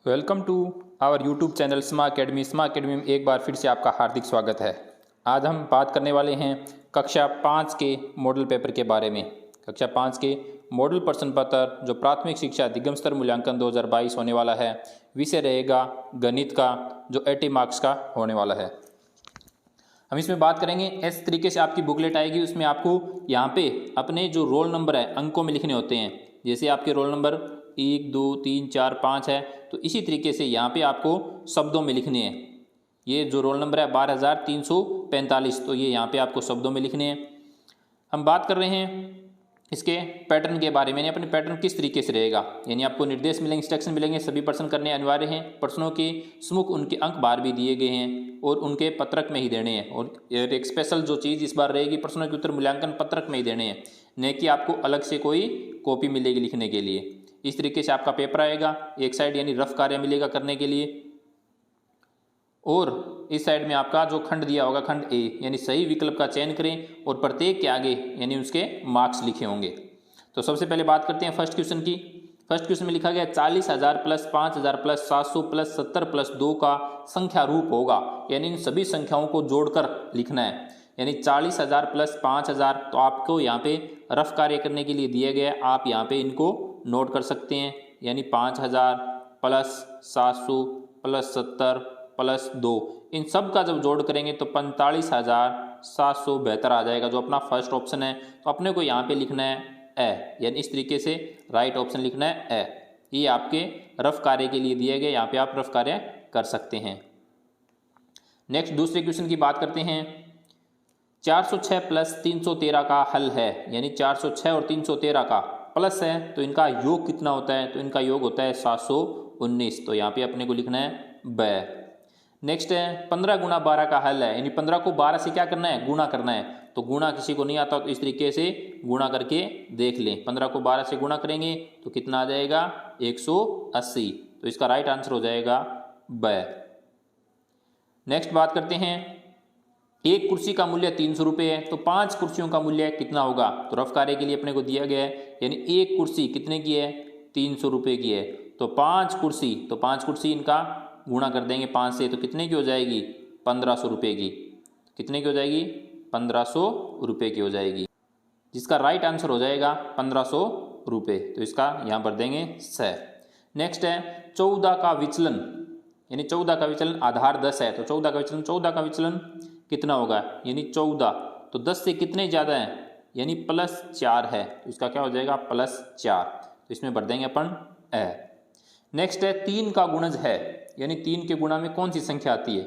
Welcome to our YouTube channel स्मा academy में एक बार फिर से आपका हार्दिक स्वागत है। आज हम बात करने वाले हैं कक्षा 5 के मॉडल पेपर के बारे में। कक्षा 5 के मॉडल प्रश्न पत्र जो प्राथमिक शिक्षा दिगम स्तर मूल्यांकन 2022 होने वाला है, विषय रहेगा गणित का जो 80 मार्क्स का होने वाला है। हम इसमें बात करेंगे इस तरीके से आपकी बुकलेट आएगी, उसमें आपको यहाँ पे अपने जो रोल नंबर है अंकों में लिखने होते हैं। जैसे आपके रोल नंबर 1 2 3 4 5 है, तो इसी तरीके से यहाँ पे आपको शब्दों में लिखने हैं। ये जो रोल नंबर है 12345, तो ये यहाँ पे आपको शब्दों में लिखने हैं। हम बात कर रहे हैं इसके पैटर्न के बारे में, यानी अपने पैटर्न किस तरीके से रहेगा। यानी आपको निर्देश मिलेंगे, इंस्ट्रक्शन मिलेंगे, सभी प्रश्न करने अनिवार्य हैं। प्रश्नों के सम्मुख उनके अंक बार भी दिए गए हैं और उनके पत्रक में ही देने हैं। और एक स्पेशल जो चीज़ इस बार रहेगी, प्रश्नों के उत्तर मूल्यांकन पत्रक में ही देने हैं, न कि आपको अलग से कोई कॉपी मिलेगी लिखने के लिए। इस तरीके से आपका पेपर आएगा। एक साइड यानी रफ कार्य मिलेगा करने के लिए, और इस साइड में आपका जो खंड दिया होगा खंड ए, यानी सही विकल्प का चयन करें और प्रत्येक के आगे यानी उसके मार्क्स लिखे होंगे। तो सबसे पहले बात करते हैं फर्स्ट क्वेश्चन की। फर्स्ट क्वेश्चन में लिखा गया 40,000 प्लस 5,000 प्लस 700 प्लस 70 प्लस 2 का संख्या रूप होगा। यानी इन सभी संख्याओं को जोड़कर लिखना है। यानी 40,000 प्लस 5,000, तो आपको यहाँ पे रफ कार्य करने के लिए दिया गया है, आप यहाँ पे इनको नोट कर सकते हैं। यानी 5,000 प्लस 700 प्लस 70 प्लस 2, इन सब का जब जोड़ करेंगे तो 45,772 आ जाएगा, जो अपना फर्स्ट ऑप्शन है। तो अपने को यहाँ पे लिखना है ए, यानी इस तरीके से राइट ऑप्शन लिखना है ए। ये आपके रफ कार्य के लिए दिए गए, यहाँ पे आप रफ कार्य कर सकते हैं। नेक्स्ट दूसरे क्वेश्चन की बात करते हैं। 406 प्लस 313 का हल है। यानी 406 और 313 का प्लस है, तो इनका योग कितना होता है? तो इनका योग होता है 719। तो यहाँ पे अपने को लिखना है ब। नेक्स्ट है 15 गुना 12 का हल है। यानी 15 को 12 से क्या करना है? गुणा करना है। तो गुणा किसी को नहीं आता, तो इस तरीके से गुणा करके देख लें। 15 को 12 से गुणा करेंगे तो कितना आ जाएगा? 180। तो इसका राइट आंसर हो जाएगा ब। नेक्स्ट बात करते हैं, एक कुर्सी का मूल्य 300 रुपये है, तो 5 कुर्सियों का मूल्य कितना होगा? तो रफ कार्य के लिए अपने को दिया गया है। यानी एक कुर्सी कितने की है? 300 रुपये की है। तो 5 कुर्सी, तो 5 कुर्सी इनका गुणा कर देंगे 5 से, तो कितने की हो जाएगी? 1500 रुपये की। कितने की हो जाएगी? 1500 रुपये की हो जाएगी, जिसका राइट आंसर हो जाएगा 1500 रुपये। तो इसका यहाँ भर देंगे स। नेक्स्ट है 14 का विचलन। यानी 14 का विचलन आधार 10 है, तो 14 का विचलन कितना होगा? यानी 14, तो 10 से कितने ज़्यादा है? यानी प्लस 4 है, तो इसका क्या हो जाएगा? प्लस 4। तो इसमें भर देंगे अपन ए। नेक्स्ट है 3 का गुणज है। यानी 3 के गुणा में कौन सी संख्या आती है?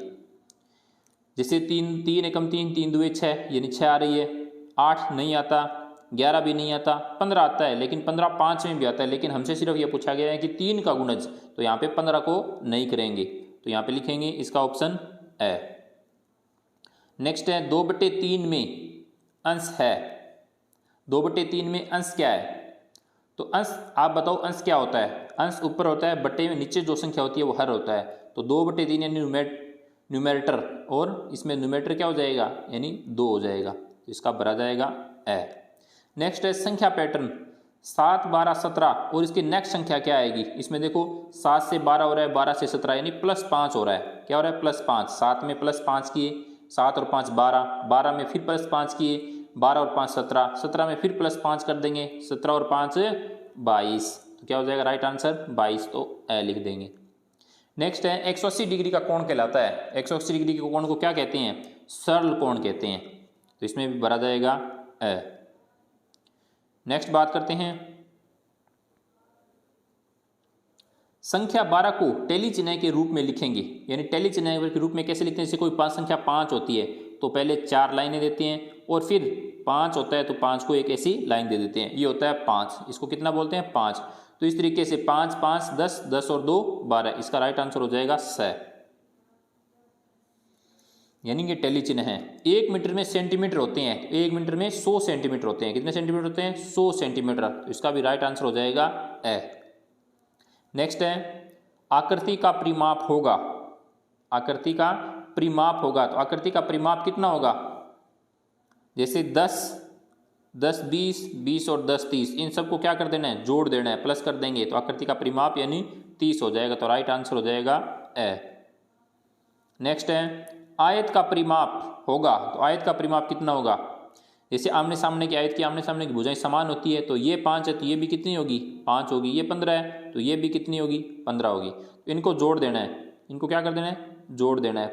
जैसे 3 एकम 3, 3 दुए 6, यानी 6 आ रही है। 8 नहीं आता, 11 भी नहीं आता, 15 आता है, लेकिन 15 5 में भी आता है। लेकिन हमसे सिर्फ ये पूछा गया है कि 3 का गुणज, तो यहाँ पे 15 को नहीं करेंगे, तो यहाँ पे लिखेंगे इसका ऑप्शन ए। नेक्स्ट है 2/3 में अंश है। 2/3 में अंश क्या है? तो अंश आप बताओ, अंश क्या होता है? अंश ऊपर होता है, बटे में नीचे जो संख्या होती है वो हर होता है। तो 2/3 यानी न्यूमेरेटर, और इसमें न्यूमेरेटर क्या हो जाएगा? यानी 2 हो जाएगा, तो इसका भरा जाएगा ए। नेक्स्ट है संख्या पैटर्न 7 12 17, और इसकी नेक्स्ट संख्या क्या आएगी? इसमें देखो 7 से 12 हो रहा है, 12 से 17, यानी प्लस 5 हो रहा है। क्या हो रहा है? प्लस 5। 7 में प्लस 5 किए, 7 और 5 12, 12 में फिर प्लस 5 किए, 12 और 5 17, 17 में फिर प्लस 5 कर देंगे, 17 और 5 22। तो क्या हो जाएगा राइट आंसर? 22, तो ए लिख देंगे। नेक्स्ट है 180 डिग्री का कोण कहलाता है। 180 डिग्री के कोण को क्या कहते हैं? सरल कोण कहते हैं, तो इसमें भी भरा जाएगा ए। नेक्स्ट बात करते हैं, संख्या 12 को टेली चिन्ह के रूप में लिखेंगे। यानी टेली चिन्ह के रूप में कैसे लिखते हैं? जैसे कोई 5 संख्या 5 होती है, तो पहले 4 लाइनें देते हैं, और फिर 5 होता है तो 5 को एक ऐसी लाइन दे देते हैं। ये होता है 5, इसको कितना बोलते हैं? 5। तो इस तरीके से 5 5 10, 10 और 2 12, इसका राइट आंसर हो जाएगा स। यानी कि टेली चिन्ह है। 1 मीटर में सेंटीमीटर होते हैं, 1 मीटर में 100 सेंटीमीटर होते हैं। कितने सेंटीमीटर होते हैं? 100 सेंटीमीटर, तो इसका भी राइट आंसर हो जाएगा ए। नेक्स्ट है आकृति का परिमाप होगा। आकृति का परिमाप होगा, तो आकृति का परिमाप कितना होगा? जैसे 10 10 20 20 और 10 30, इन सबको क्या कर देना है? जोड़ देना है, प्लस कर देंगे, तो आकृति का परिमाप यानी 30 हो जाएगा, तो राइट आंसर हो जाएगा ए। नेक्स्ट है आयत का परिमाप होगा, तो आयत का परिमाप कितना होगा? जैसे आमने सामने की आयत की आमने सामने की भुजाएं समान होती है, तो ये 5 है तो ये भी कितनी होगी? 5 होगी। ये 15 है तो ये भी कितनी होगी? 15 होगी। तो इनको जोड़ देना है, इनको क्या कर देना है? जोड़ देना है।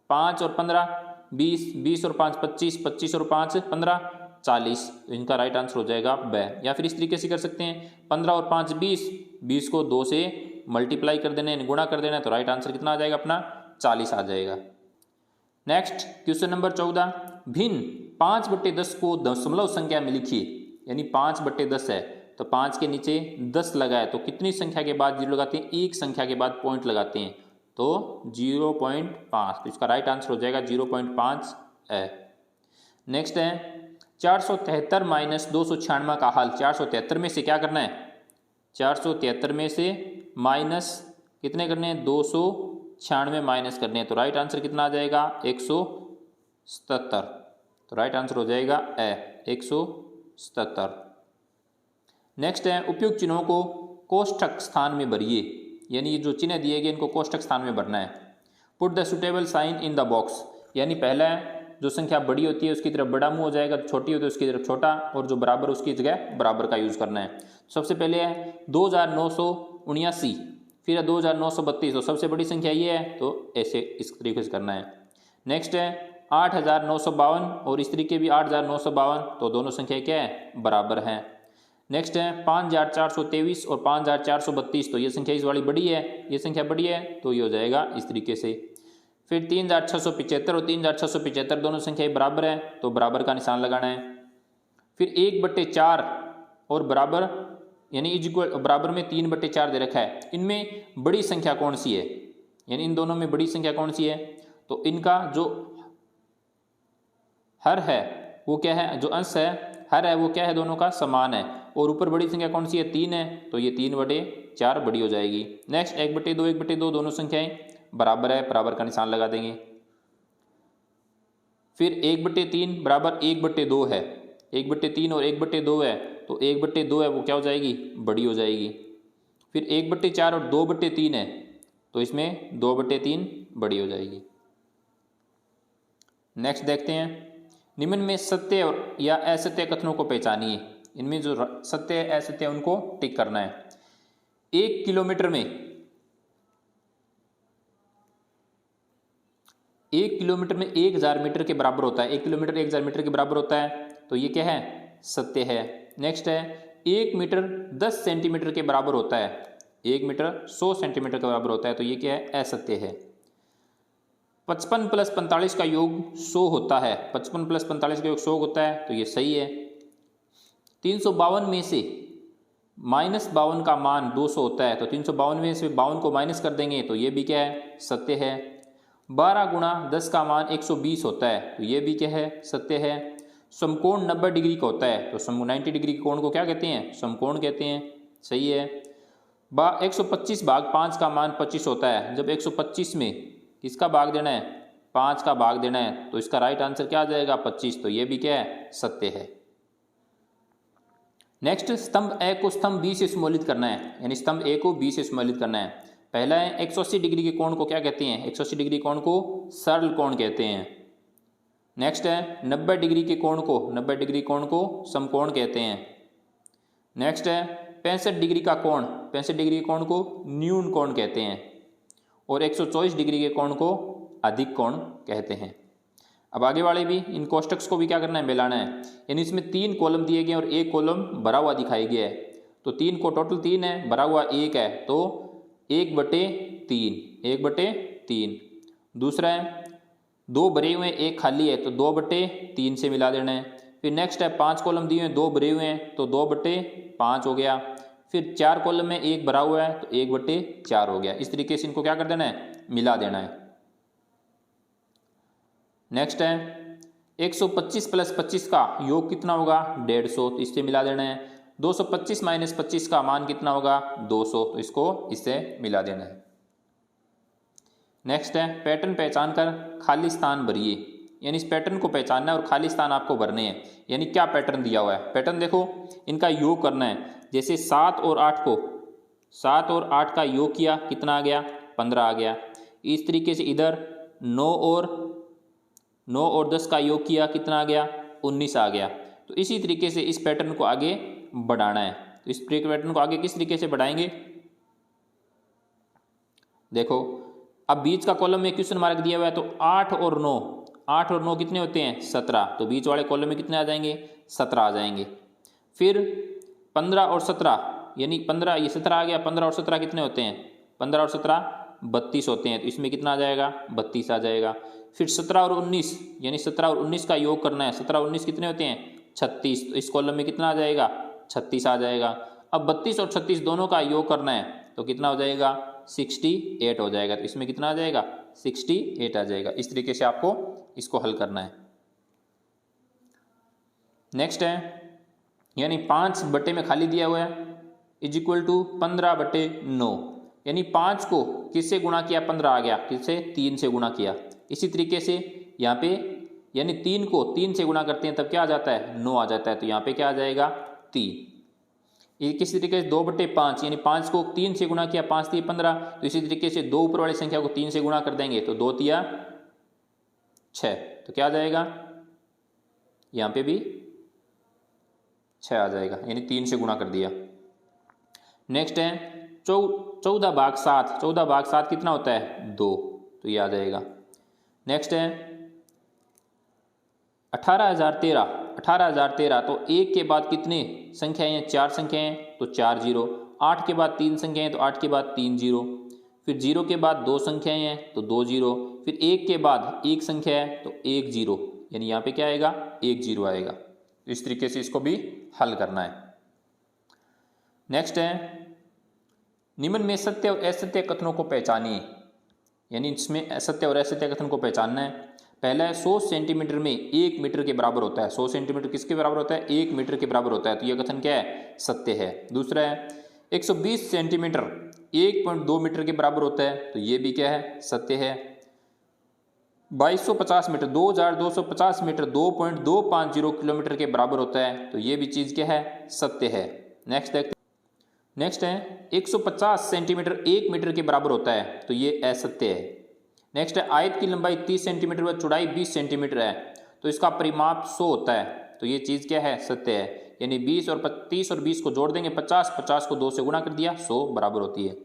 5 और 15 20, 20 और 5 25, 25 और 5 15 40। तो इनका राइट आंसर हो जाएगा ब। या फिर इस तरीके से कर सकते हैं 15 और 5 20, 20 को 2 से मल्टीप्लाई कर देना है, गुणा कर देना है, तो राइट आंसर कितना आ जाएगा अपना? 40 आ जाएगा। नेक्स्ट क्वेश्चन नंबर 14, भिन्न 5/10 को दशमलव संख्या में लिखिए। यानी 5/10 है तो 5 के नीचे 10 लगाए तो कितनी संख्या के बाद जीरो लगाते हैं? एक संख्या के बाद पॉइंट लगाते हैं, तो 0.5। तो इसका राइट आंसर हो जाएगा 0.5 है। नेक्स्ट है 473 माइनस 296 का हल। 473 में से क्या करना है? 473 में से माइनस कितने करने हैं? 296 माइनस करने हैं, तो राइट आंसर कितना आ जाएगा? 177। तो राइट आंसर हो जाएगा ए 177। नेक्स्ट है उपयुक्त चिन्हों को कोष्ठक स्थान में भरिए। यानी ये जो चिन्ह दिए गए इनको कोष्ठक स्थान में भरना है। Put the suitable sign in the box. यानी पहला जो संख्या बड़ी होती है उसकी तरफ बड़ा मुंह हो जाएगा, छोटी होती है उसकी तरफ छोटा, और जो बराबर उसकी जगह बराबर का यूज़ करना है। सबसे पहले है 2979, फिर है 2932, तो सबसे बड़ी संख्या ये है, तो ऐसे इस तरीके से करना है। नेक्स्ट है 8952 और इस तरीके भी 8952, तो दोनों संख्या क्या है? बराबर हैं। नेक्स्ट है 5423 और 5432, तो ये संख्या इस वाली बड़ी है, ये संख्या बड़ी है, तो ये हो जाएगा इस तरीके से। फिर 3675 और 3675 दोनों संख्याएं बराबर है, तो बराबर का निशान लगाना है। फिर 1/4 और बराबर यानी इज इक्वल बराबर में 3/4 दे रखा है। इनमें बड़ी संख्या कौन सी है? यानी इन दोनों में बड़ी संख्या कौन सी है? तो इनका जो हर है वो क्या है? जो अंश है हर है वो क्या है? दोनों का समान है। और ऊपर बड़ी संख्या कौन सी है? 3 है, तो ये 3/4 बड़ी हो जाएगी। नेक्स्ट 1/2 1/2 दोनों संख्याएं बराबर है, बराबर का निशान लगा देंगे। फिर 1/3 बराबर 1/2 है, 1/3 और 1/2 है, तो 1/2 है वो क्या हो जाएगी? बड़ी हो जाएगी। फिर 1/4 और 2/3 है, तो इसमें 2/3 बड़ी हो जाएगी। नेक्स्ट देखते हैं निम्न में सत्य और या असत्य कथनों को पहचानिए। इनमें जो सत्य असत्य उनको टिक करना है। 1 किलोमीटर में 1000 मीटर के बराबर होता है। 1 किलोमीटर 1000 मीटर के बराबर होता है, तो ये क्या है? सत्य है। नेक्स्ट है 1 मीटर 10 सेंटीमीटर के बराबर होता है। 1 मीटर 100 सेंटीमीटर के बराबर होता है, तो ये क्या है? असत्य है। 55 + 45 का योग 100 होता है। 55 + 45 का योग 100 होता है, तो ये सही है। 352 में से -52 का मान 200 होता है, तो 352 में से 52 को माइनस कर देंगे, तो ये भी क्या है? सत्य है। 12 × 10 का मान 120 होता है, तो ये भी क्या है? सत्य है। समकोण 90 डिग्री का होता है, तो 90 डिग्री के कोण को क्या कहते हैं? समकोण कहते हैं, सही है। 125/5 का मान 25 होता है। जब 125 में किसका भाग देना है? 5 का भाग देना है, तो इसका राइट आंसर क्या आ जाएगा? 25, तो ये भी क्या है? सत्य है। नेक्स्ट स्तंभ ए को स्तंभ बी से सम्मिलित करना है। यानी स्तंभ ए को बी से सम्मिलित करना है। पहला है 180 डिग्री के कोण को क्या कहते हैं? 180 डिग्री कोण को सरल कोण कहते हैं। नेक्स्ट है 90 डिग्री के कोण को 90 डिग्री कोण को समकोण कहते हैं। नेक्स्ट है 65 डिग्री का कोण 65 डिग्री के कोण को न्यून कोण कहते हैं। और 124 डिग्री के कोण को अधिक कोण कहते हैं। अब आगे वाले भी इन कोष्टक्स को भी क्या करना है? मिलाना है। यानी इसमें 3 कॉलम दिए गए और 1 कॉलम भरा हुआ दिखाई गया है, तो 3 को टोटल 3 है, भरा हुआ 1 है, तो 1/3 1/3। दूसरा है 2 भरे हुए 1 खाली है, तो 2/3 से मिला देना है। फिर नेक्स्ट है 5 कॉलम दिए हुए 2 भरे हुए हैं, तो 2/5 हो गया। फिर 4 कॉलम में 1 भरा हुआ है, तो 1/4 हो गया। इस तरीके से इनको क्या कर देना है? मिला देना है। नेक्स्ट है 125 + 25 का योग कितना होगा? 150, तो इससे मिला देना है। 225 - 25 का मान कितना होगा? 200, तो इसको इससे मिला देना है। नेक्स्ट है पैटर्न पहचान कर खाली स्थान भरिए। यानी इस पैटर्न को पहचानना है और खाली स्थान आपको भरने हैं। यानी क्या पैटर्न दिया हुआ है? पैटर्न देखो, इनका योग करना है। जैसे 7 और 8 को 7 और 8 का योग किया, कितना आ गया? 15 आ गया। इस तरीके से इधर 9 और 10 का योग किया, कितना आ गया? 19 आ गया। तो इसी तरीके से इस पैटर्न को आगे बढ़ाना है। तो इस पैटर्न को आगे किस तरीके से बढ़ाएंगे? देखो, अब बीच का कॉलम में क्वेश्चन मार्क दिया हुआ है, तो 8 और 9 कितने होते हैं? 17। तो बीच वाले कॉलम में कितने आ जाएंगे? 17 आ जाएंगे। फिर 15 और 17, यानी 15, ये 17 आ गया, 15 और 17 कितने होते हैं? 15 और 17 32 होते हैं। तो इसमें कितना आ जाएगा? 32 आ जाएगा। फिर 17 और 19, यानी 17 और 19 का योग करना है। 17 और 19 कितने होते हैं? 36। तो इस कॉलम में कितना आ जाएगा? 36 आ जाएगा। अब 32 और 36 दोनों का योग करना है, तो कितना हो जाएगा? 68 हो जाएगा। तो इसमें कितना आ जाएगा? 68 आ जाएगा। इस तरीके से आपको इसको हल करना है। नेक्स्ट है, यानी 5 बटे में खाली दिया हुआ है इज इक्वल टू 15/9, यानी 5 को किससे गुणा किया? 15 आ गया। किससे? 3 से गुणा किया। इसी तरीके से यहाँ पे, यानी 3 को 3 से गुणा करते हैं तब क्या आ जाता है? 9 आ जाता है। तो यहाँ पे क्या आ जाएगा? 3। ये किसी तरीके से 2/5, यानी 5 को 3 से गुणा किया, 5 3 15। तो इसी तरीके से 2 ऊपर वाली संख्या को 3 से गुणा कर देंगे, तो 2 3 6। तो क्या आ जाएगा? यहाँ पे भी 6 आ जाएगा, यानी 3 से गुणा कर दिया। नेक्स्ट है 14/7। 14/7 कितना होता है? 2। तो ये आ जाएगा। नेक्स्ट है 18,013। 18,013, तो 1 के बाद कितने संख्याएं हैं? 4 संख्याएं हैं, तो 4 जीरो। 8 के बाद 3 संख्याएं हैं, तो 8 के बाद 3 जीरो। फिर 0 के बाद 2 संख्याएं हैं, तो 2 जीरो। फिर 1 के बाद 1 संख्या है, तो 1 जीरो, यानी यहाँ पे क्या आएगा? 1 जीरो आएगा। तो इस तरीके से इसको भी हल करना है। नेक्स्ट है, निम्न में सत्य और असत्य कथनों को पहचानिए, यानी इसमें असत्य और असत्य कथन को पहचानना है। पहला है 100 सेंटीमीटर में 1 मीटर के बराबर होता है। 100 सेंटीमीटर किसके बराबर होता है? 1 मीटर के बराबर होता है। तो यह कथन क्या है? सत्य है। दूसरा है 120 सेंटीमीटर 1.2 मीटर के बराबर होता है। तो ये भी क्या है? सत्य है। 2250 मीटर 2250 मीटर 2.250 किलोमीटर के बराबर होता है। तो ये भी चीज़ क्या है? सत्य है। नेक्स्ट देखते हैं। नेक्स्ट है 150 सेंटीमीटर 1 मीटर के बराबर होता है। तो ये असत्य है। नेक्स्ट है आयत की लंबाई 30 सेंटीमीटर व चौड़ाई 20 सेंटीमीटर है, तो इसका परिमाप 100 होता है। तो ये चीज़ क्या है? सत्य है। यानी 20 और 30 और 20 को जोड़ देंगे 50, 50 को 2 से गुणा कर दिया, 100 बराबर होती है।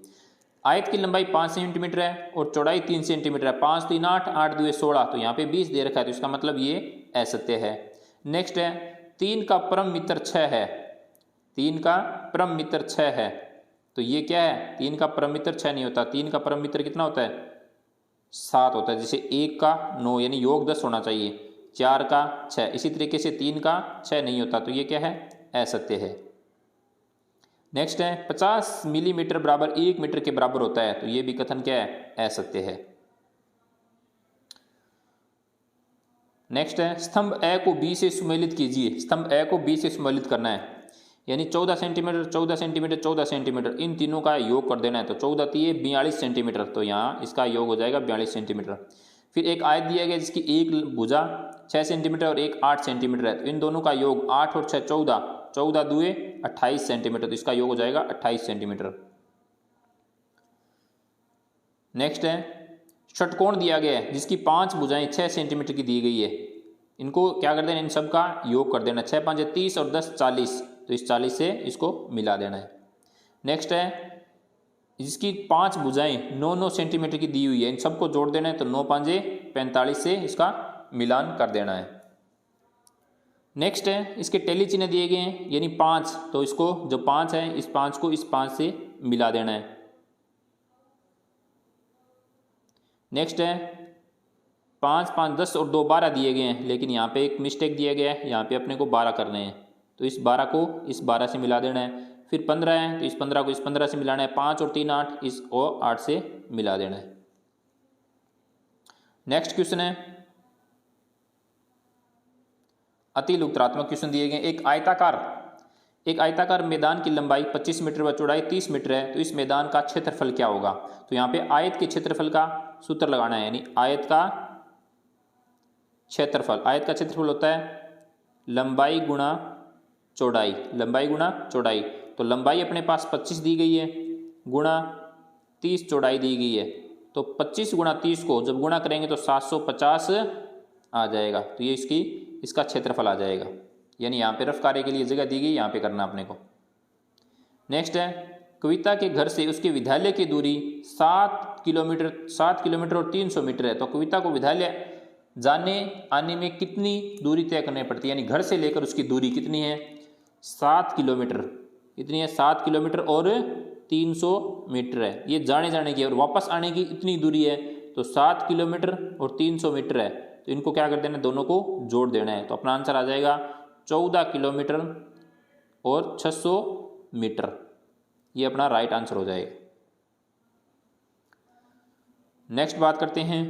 आयत की लंबाई 5 सेंटीमीटर है और चौड़ाई 3 सेंटीमीटर है। 5 3 8, 8 2 16, तो यहाँ पे 20 दे रखा है, तो इसका मतलब ये असत्य है। नेक्स्ट है 3 का परम मित्र 6 है। 3 का परम मित्र 6 है, तो ये क्या है? 3 का परम मित्र 6 नहीं होता। 3 का परम मित्र कितना होता है? 7 होता है। जैसे 1 का 9, यानी योग 10 होना चाहिए। 4 का 6, इसी तरीके से 3 का 6 नहीं होता। तो ये क्या है? असत्य है। नेक्स्ट है 50 मिलीमीटर बराबर 1 मीटर के बराबर होता है। तो ये भी कथन क्या है? असत्य है। नेक्स्ट है स्तंभ ए को बी से सुमेलित कीजिए। स्तंभ ए को बी से सुमेलित करना है, यानी 14 सेंटीमीटर 14 सेंटीमीटर 14 सेंटीमीटर, इन तीनों का योग कर देना है। तो 14 3 42 सेंटीमीटर, तो यहाँ इसका योग हो जाएगा 42 सेंटीमीटर। फिर एक आयत दिया गया जिसकी एक भुजा 6 सेंटीमीटर और एक 8 सेंटीमीटर है। तो इन दोनों का योग 8 और 6 14, 14 2 28 सेंटीमीटर, तो इसका योग हो जाएगा 28 सेंटीमीटर। नेक्स्ट है षटकोण दिया गया है जिसकी 5 भुजाएं 6 सेंटीमीटर की दी गई है। इनको क्या कर देना? इन सब का योग कर देना। 6 5 30 और 10 40, तो इस 40 से इसको मिला देना है। नेक्स्ट है जिसकी 5 भुजाएं 9 सेंटीमीटर की दी हुई है, इन सबको जोड़ देना है। तो 9 5 45 से इसका मिलान कर देना है। नेक्स्ट है इसके टेली चिन्ह दिए गए हैं, यानी 5, तो इसको जो 5 है इस 5 को इस 5 से मिला देना है। नेक्स्ट है 5 5 10 और 2 12 दिए गए हैं, लेकिन यहाँ पे एक मिस्टेक दिया गया है, यहाँ पे अपने को 12 करने हैं। तो इस 12 को इस 12 से मिला देना है। फिर 15 है, तो इस 15 को इस 15 से मिलाना है। 5 और 3 8, इसको 8 से मिला देना है। नेक्स्ट क्वेश्चन है अति उत्तरात्मक क्वेश्चन दिए गए। एक आयताकार मैदान की लंबाई 25 मीटर व चौड़ाई 30 मीटर है, तो इस मैदान का क्षेत्रफल क्या होगा? तो यहाँ पे आयत के क्षेत्रफल का सूत्र लगाना है, यानी आयत का क्षेत्रफल। आयत का क्षेत्रफल होता है लंबाई गुणा चौड़ाई। लंबाई गुणा चौड़ाई, तो लंबाई अपने पास 25 दी गई है, गुणा 30 चौड़ाई दी गई है, तो 25 गुणा 30 को जब गुणा करेंगे तो 750 आ जाएगा। तो ये इसका क्षेत्रफल आ जाएगा। यानी यहाँ पे रफ कार्य के लिए जगह दी गई, यहाँ पे करना अपने को। नेक्स्ट है, कविता के घर से उसके विद्यालय की दूरी 7 किलोमीटर और 300 मीटर है। तो कविता को विद्यालय जाने आने में कितनी दूरी तय करनी पड़ती है, यानी घर से लेकर उसकी दूरी कितनी है, 7 किलोमीटर, इतनी है 7 किलोमीटर और 300 मीटर है। ये जाने की, और वापस आने की इतनी दूरी है, तो 7 किलोमीटर और 300 मीटर है। तो इनको क्या कर देना है, दोनों को जोड़ देना है। तो अपना आंसर आ जाएगा 14 किलोमीटर और 600 मीटर। ये अपना राइट आंसर हो जाएगा। नेक्स्ट बात करते हैं,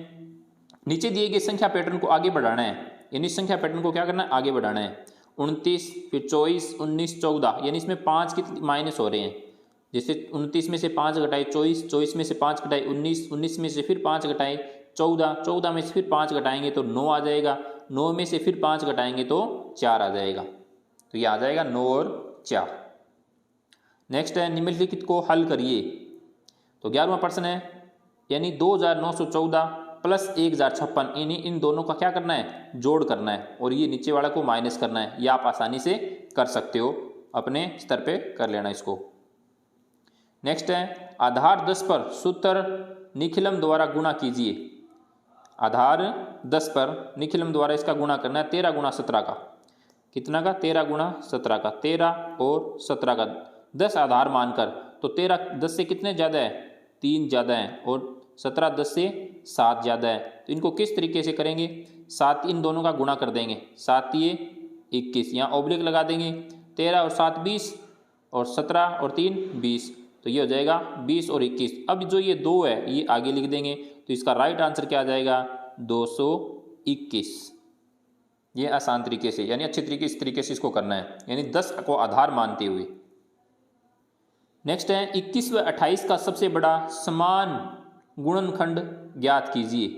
नीचे दिए गए संख्या पैटर्न को आगे बढ़ाना है। यानी संख्या पैटर्न को क्या करना है, आगे बढ़ाना है। 29, फिर 24, 19, 14, यानी इसमें 5 कितने माइनस हो रहे हैं। जैसे 29 में से 5 घटाए 24, 24 में से 5 घटाए 19, 19 में से फिर 5 घटाए 14, 14 में से फिर 5 घटाएंगे तो 9 आ जाएगा, 9 में से फिर 5 घटाएंगे तो 4 आ जाएगा। तो ये आ जाएगा 9 और 4। नेक्स्ट है, निम्नलिखित को हल करिए। तो 11वां प्रश्न है, यानी 2914 प्लस 1056, इन दोनों का क्या करना है, जोड़ करना है, और ये नीचे वाला को माइनस करना है। ये आप आसानी से कर सकते हो, अपने स्तर पे कर लेना इसको। नेक्स्ट है, आधार 10 पर सूत्र निखिलम द्वारा गुणा कीजिए। आधार 10 पर निखिलम द्वारा इसका गुणा करना है 13 गुणा 17 का। कितना का, 13 गुणा 17 का, 13 और 17 का 10 आधार मानकर। तो 13 10 से कितने ज़्यादा है, 3 ज़्यादा है, और 17 10 से 7 ज़्यादा है। तो इनको किस तरीके से करेंगे, 7 इन दोनों का गुणा कर देंगे, 7 ये 21, यहाँ ऑब्लिक लगा देंगे, 13 और 7 20, और 17 और 3 20, तो ये हो जाएगा 20 और 21। अब जो ये 2 है ये आगे लिख देंगे, तो इसका राइट आंसर क्या आ जाएगा, 221। ये आसान तरीके से, यानी अच्छे तरीके, इस तरीके से इसको करना है, यानी 10 को आधार मानते हुए। नेक्स्ट है, 21 व 28 का सबसे बड़ा समान गुणनखंड ज्ञात कीजिए।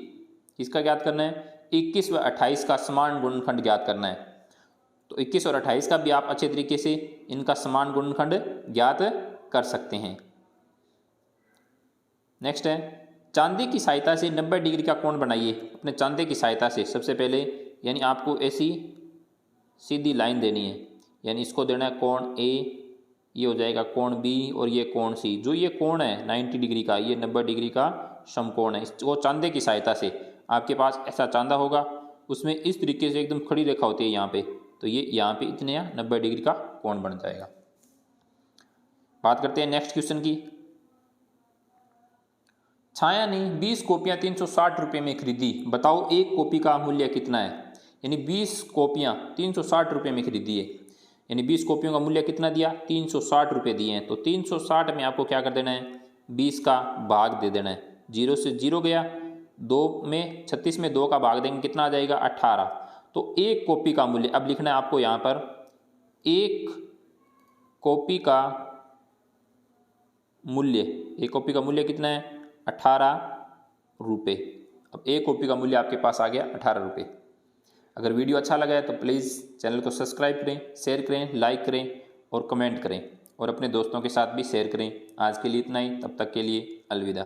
किसका ज्ञात करना है, 21 व 28 का समान गुणनखंड ज्ञात करना है। तो 21 और 28 का भी आप अच्छे तरीके से इनका समान गुणनखंड ज्ञात कर सकते हैं। नेक्स्ट है, चांदी की सहायता से 90 डिग्री का कोण बनाइए। अपने चांदी की सहायता से सबसे पहले, यानी आपको ऐसी सीधी लाइन देनी है, यानी इसको देना है कोण ए, ये हो जाएगा कोण बी, और ये कोण सी। जो ये कोण है 90 डिग्री का, ये 90 डिग्री का समकोण है। इसको चांदे की सहायता से, आपके पास ऐसा चांदा होगा, उसमें इस तरीके से एकदम खड़ी रेखा होती है यहाँ पे, तो ये यहाँ पे इतने 90 डिग्री का कोण बन जाएगा। बात करते हैं नेक्स्ट क्वेश्चन की। छाया ने 20 कॉपियाँ 360 रुपये में खरीदी, बताओ एक कॉपी का मूल्य कितना है। यानी 20 कॉपियाँ 360 रुपये में खरीदी है, यानी 20 कॉपियों का मूल्य कितना दिया, 360 रुपये दिए हैं। तो 360 में आपको क्या कर देना है, 20 का भाग दे देना है। 0 से 0 गया, 2 में 36 में 2 का भाग देंगे, कितना आ जाएगा, 18। तो एक कॉपी का मूल्य अब लिखना है आपको यहाँ पर, एक कॉपी का मूल्य, एक कॉपी का मूल्य कितना है, 18 रुपये। अब एक कॉपी का मूल्य आपके पास आ गया 18 रुपये। अगर वीडियो अच्छा लगा है तो प्लीज़ चैनल को सब्सक्राइब करें, शेयर करें, लाइक करें और कमेंट करें, और अपने दोस्तों के साथ भी शेयर करें। आज के लिए इतना ही, तब तक के लिए अलविदा।